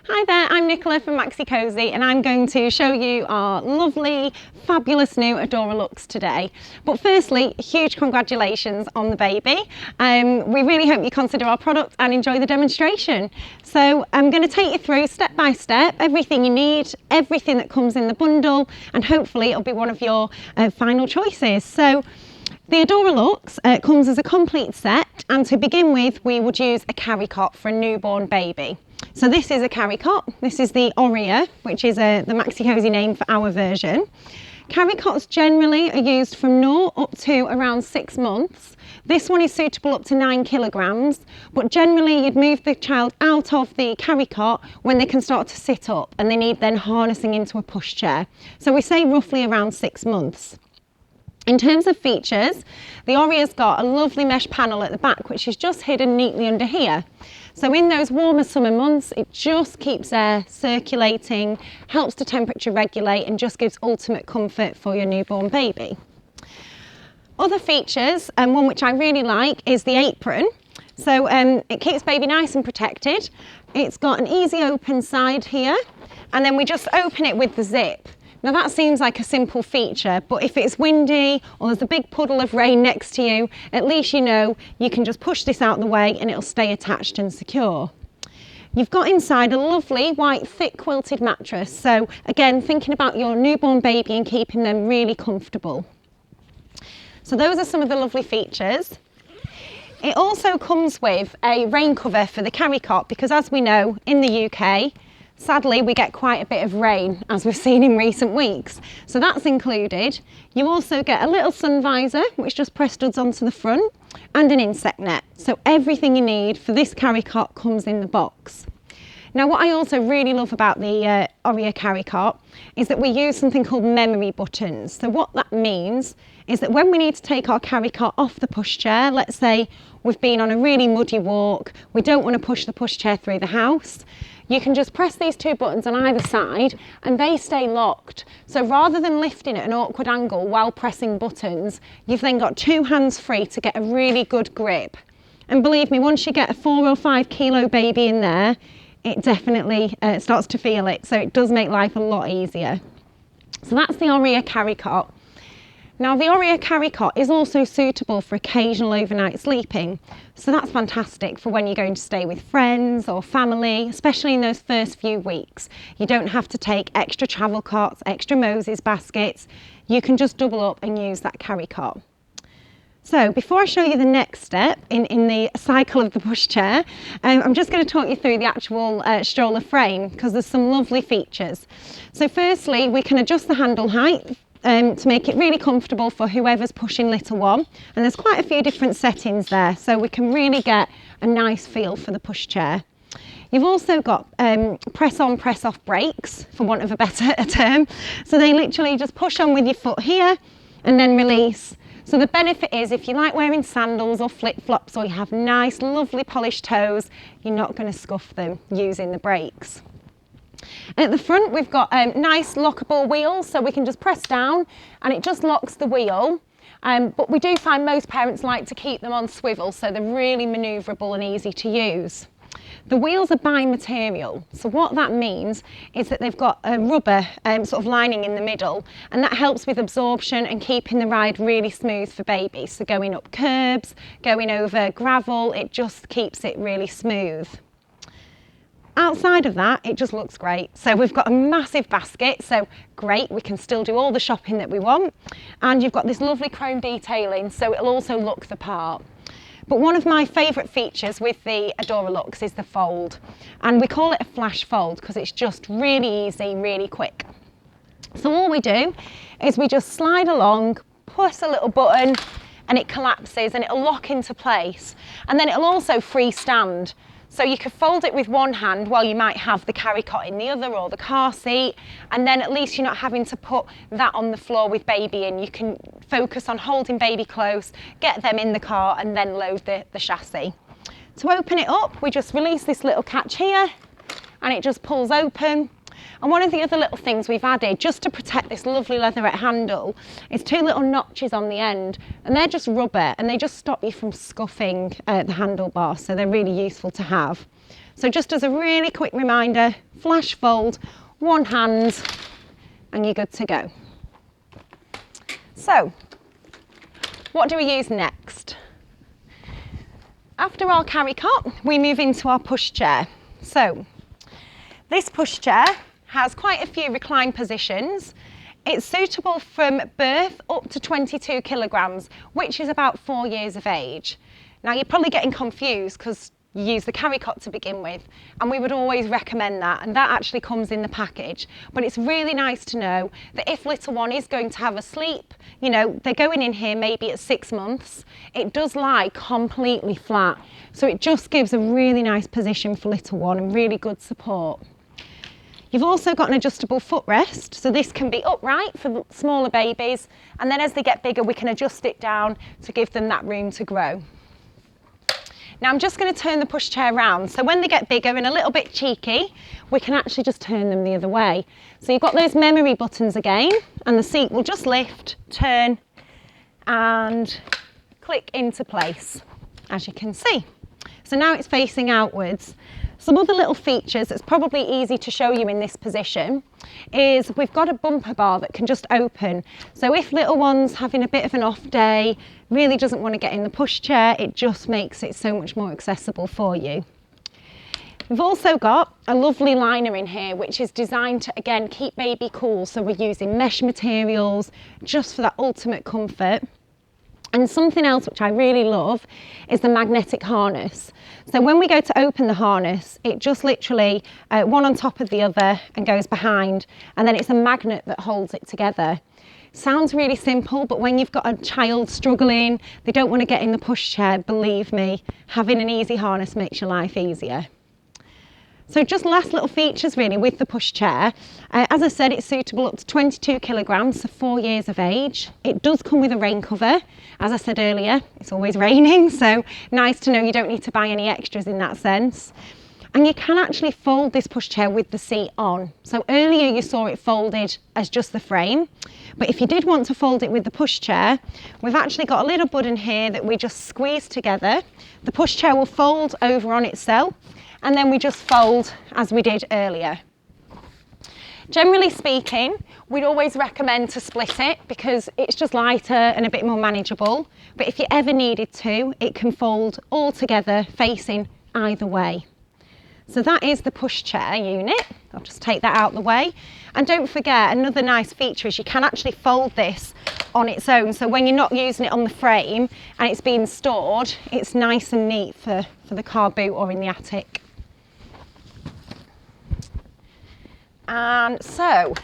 Hi there, I'm Nicola from Maxi-Cosi and I'm going to show you our lovely, fabulous new Adorra Luxe today. But firstly, huge congratulations on the baby. We really hope you consider our product and enjoy the demonstration. So I'm going to take you through step by step, everything you need, everything that comes in the bundle, and hopefully it'll be one of your final choices. So the Adorra Luxe comes as a complete set, and to begin with we would use a carry cot for a newborn baby. So this is a carry cot. This is the Orrea, which is the Maxi-Cosi name for our version. Carry cots generally are used from 0 up to around 6 months. This one is suitable up to 9 kilograms, but generally you'd move the child out of the carry cot when they can start to sit up and they need then harnessing into a pushchair. So we say roughly around 6 months. In terms of features, the Orea's got a lovely mesh panel at the back, which is just hidden neatly under here. So in those warmer summer months, it just keeps air circulating, helps to temperature regulate, and just gives ultimate comfort for your newborn baby. Other features, and one which I really like, is the apron. So it keeps baby nice and protected. It's got an easy open side here, and then we just open it with the zip. Now that seems like a simple feature, but if it's windy or there's a big puddle of rain next to you, at least you know you can just push this out the way and it'll stay attached and secure. You've got inside a lovely white thick quilted mattress, so again thinking about your newborn baby and keeping them really comfortable. So those are some of the lovely features. It also comes with a rain cover for the carry cot, because as we know in the UK, sadly, we get quite a bit of rain, as we've seen in recent weeks. So that's included. You also get a little sun visor, which just press studs onto the front, and an insect net. So everything you need for this carry cot comes in the box. Now, what I also really love about the Orrea carry cot is that we use something called memory buttons. So what that means is that when we need to take our carry cot off the pushchair, let's say we've been on a really muddy walk, we don't want to push the pushchair through the house, you can just press these 2 buttons on either side and they stay locked. So rather than lifting at an awkward angle while pressing buttons, you've then got 2 hands free to get a really good grip. And believe me, once you get a 4 or 5 kilo baby in there, it definitely starts to feel it. So it does make life a lot easier. So that's the Orrea carry cot. Now the Orrea carry cot is also suitable for occasional overnight sleeping. So that's fantastic for when you're going to stay with friends or family, especially in those first few weeks. You don't have to take extra travel cots, extra Moses baskets. You can just double up and use that carry cot. So before I show you the next step in the cycle of the pushchair, I'm just going to talk you through the actual stroller frame, because there's some lovely features. So firstly, we can adjust the handle height to make it really comfortable for whoever's pushing little one, and there's quite a few different settings there, so we can really get a nice feel for the pushchair. You've also got press on, press off brakes, for want of a better term. So they literally just push on with your foot here and then release. So the benefit is, if you like wearing sandals or flip-flops, or you have nice lovely polished toes, you're not going to scuff them using the brakes. At the front we've got nice lockable wheels, so we can just press down and it just locks the wheel. But we do find most parents like to keep them on swivel, so they're really manoeuvrable and easy to use. The wheels are bi-material, so what that means is that they've got a rubber sort of lining in the middle, and that helps with absorption and keeping the ride really smooth for babies. So going up curbs, going over gravel, it just keeps it really smooth. Outside of that, it just looks great. So we've got a massive basket, so great, we can still do all the shopping that we want. And you've got this lovely chrome detailing, so it'll also look the part. But one of my favourite features with the Adorra Luxe is the fold. And we call it a flash fold because it's just really easy, really quick. So all we do is we just slide along, push a little button, and it collapses and it'll lock into place. And then it'll also freestand. So you could fold it with one hand while you might have the carry cot in the other, or the car seat, and then at least you're not having to put that on the floor with baby in. You can focus on holding baby close, get them in the car, and then load the chassis. To open it up, we just release this little catch here and it just pulls open. And one of the other little things we've added, just to protect this lovely leatherette handle, is 2 little notches on the end, and they're just rubber and they just stop you from scuffing the handlebar, so they're really useful to have. So just as a really quick reminder, flash fold, one hand, and you're good to go. So, what do we use next? After our carry cot, we move into our pushchair. So, this pushchair has quite a few recline positions. It's suitable from birth up to 22 kilograms, which is about 4 years of age. Now, you're probably getting confused because you use the carry cot to begin with, and we would always recommend that, and that actually comes in the package. But it's really nice to know that if little one is going to have a sleep, you know, they're going in here maybe at 6 months, it does lie completely flat. So it just gives a really nice position for little one and really good support. You've also got an adjustable footrest, so this can be upright for smaller babies, and then as they get bigger we can adjust it down to give them that room to grow. Now I'm just going to turn the pushchair around, so when they get bigger and a little bit cheeky, we can actually just turn them the other way. So you've got those memory buttons again, and the seat will just lift, turn, and click into place, as you can see. So now it's facing outwards. Some other little features that's probably easy to show you in this position is we've got a bumper bar that can just open. So if little one's having a bit of an off day, really doesn't want to get in the pushchair, it just makes it so much more accessible for you. We've also got a lovely liner in here which is designed to, again, keep baby cool. So we're using mesh materials just for that ultimate comfort. And something else which I really love is the magnetic harness. So when we go to open the harness, it just literally one on top of the other and goes behind, and then it's a magnet that holds it together. Sounds really simple, but when you've got a child struggling, they don't want to get in the pushchair, believe me, having an easy harness makes your life easier. So just last little features really with the pushchair. As I said, it's suitable up to 22 kilograms, so 4 years of age. It does come with a rain cover. As I said earlier, it's always raining, so nice to know you don't need to buy any extras in that sense. And you can actually fold this pushchair with the seat on. So earlier you saw it folded as just the frame, but if you did want to fold it with the pushchair, we've actually got a little button here that we just squeeze together. The pushchair will fold over on itself, and then we just fold as we did earlier. Generally speaking, we'd always recommend to split it because it's just lighter and a bit more manageable. But if you ever needed to, it can fold all together facing either way. So that is the pushchair unit. I'll just take that out of the way. And don't forget, another nice feature is you can actually fold this on its own. So when you're not using it on the frame and it's being stored, it's nice and neat for the car boot or in the attic. And so,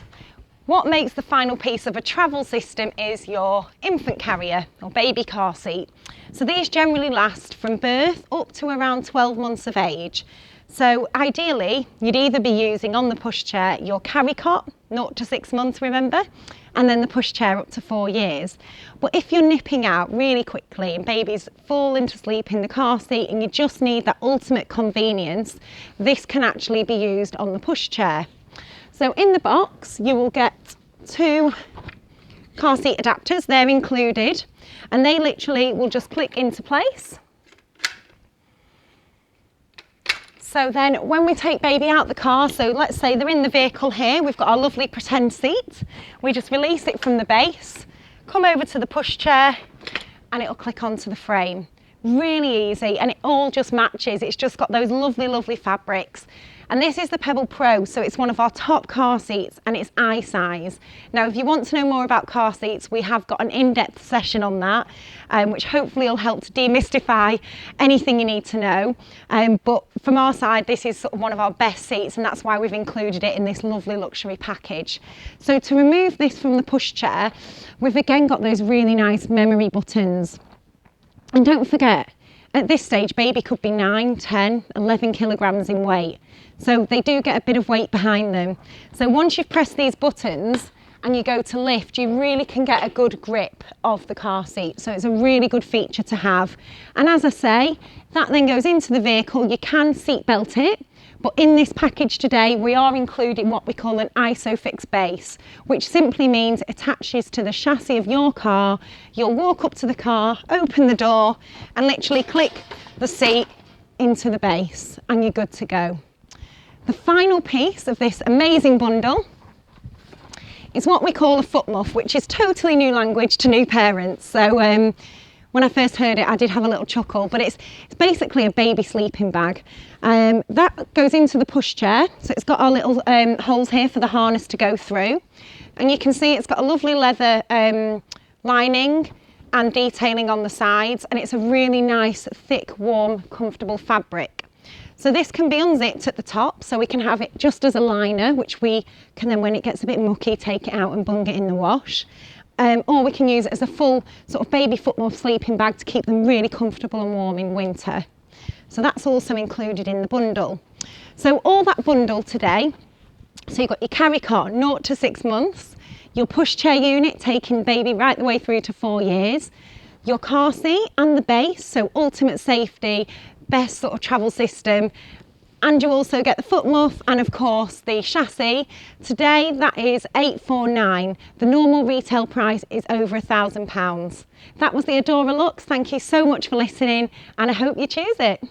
what makes the final piece of a travel system is your infant carrier or baby car seat. So these generally last from birth up to around 12 months of age. So ideally, you'd either be using on the pushchair your carry cot, 0 to 6 months, remember, and then the pushchair up to 4 years. But if you're nipping out really quickly and babies fall into sleep in the car seat and you just need that ultimate convenience, this can actually be used on the pushchair. So in the box, you will get 2 car seat adapters, they're included, and they literally will just click into place. So then when we take baby out the car, so let's say they're in the vehicle here, we've got our lovely pretend seat. We just release it from the base, come over to the pushchair, and it'll click onto the frame. Really easy, and it all just matches. It's just got those lovely, lovely fabrics. And this is the Pebble Pro, so it's one of our top car seats and it's eye size. Now, if you want to know more about car seats, we have got an in-depth session on that, which hopefully will help to demystify anything you need to know. But from our side, this is sort of one of our best seats, and that's why we've included it in this lovely luxury package. So to remove this from the pushchair, we've again got those really nice memory buttons. And don't forget, at this stage, baby could be 9, 10, 11 kilograms in weight. So they do get a bit of weight behind them. So once you've pressed these buttons and you go to lift, you really can get a good grip of the car seat. So it's a really good feature to have. And as I say, that then goes into the vehicle. You can seat belt it, but in this package today, we are including what we call an ISOFIX base, which simply means it attaches to the chassis of your car. You'll walk up to the car, open the door, and literally click the seat into the base and you're good to go. The final piece of this amazing bundle is what we call a foot muff, which is totally new language to new parents. So when I first heard it, I did have a little chuckle, but it's basically a baby sleeping bag. That goes into the pushchair, so it's got our little holes here for the harness to go through. And you can see it's got a lovely leather lining and detailing on the sides, and it's a really nice, thick, warm, comfortable fabric. So this can be unzipped at the top, so we can have it just as a liner, which we can then, when it gets a bit mucky, take it out and bung it in the wash. Or we can use it as a full sort of baby foot muff sleeping bag to keep them really comfortable and warm in winter. So that's also included in the bundle. So all that bundle today, so you've got your carry cot 0 to 6 months, your pushchair unit taking baby right the way through to 4 years, your car seat and the base, so ultimate safety, best sort of travel system, and you also get the foot muff and of course the chassis. Today that is £849. The normal retail price is over £1,000. That was the Adorra Luxe. Thank you so much for listening and I hope you choose it.